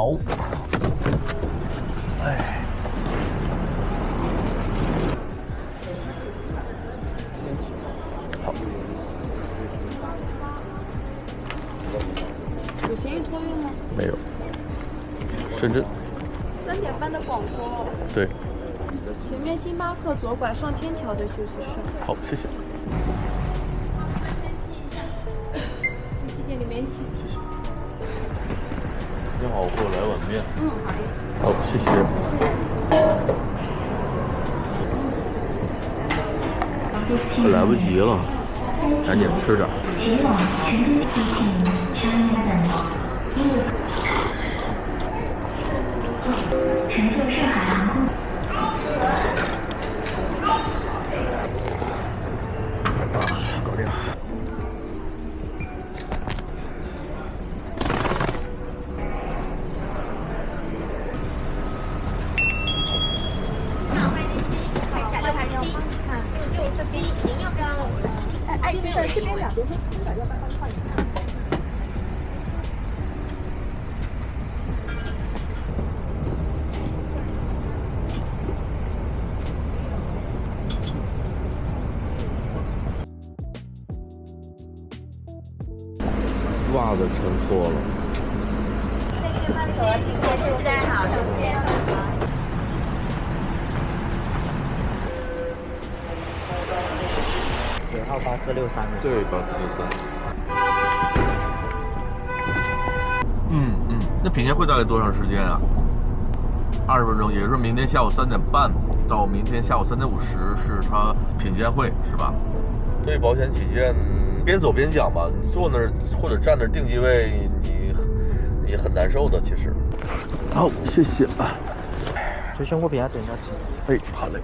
好。哎，好。有行李托运吗？没有。深圳。3点半的广州。对。前面星巴克左拐上天桥的休息室。好，谢谢。谢谢，里面请。谢谢。正好我过来碗面。好嘞。好，谢谢。快来不及了，赶紧吃点。搞定。先生，这边2边黑金的，要不要帮你换一下？袜子穿错了。谢谢，谢谢大家好，再见。9号8463的。对，8463。那品鉴会大概多长时间啊？20分钟，也就是明天下午3点半到明天下午3点50是他品鉴会，是吧？为保险起见，边走边讲吧。你坐那儿或者站那儿定机位，你很难受的。其实。好，谢谢。随身物品要检查清。哎，好嘞。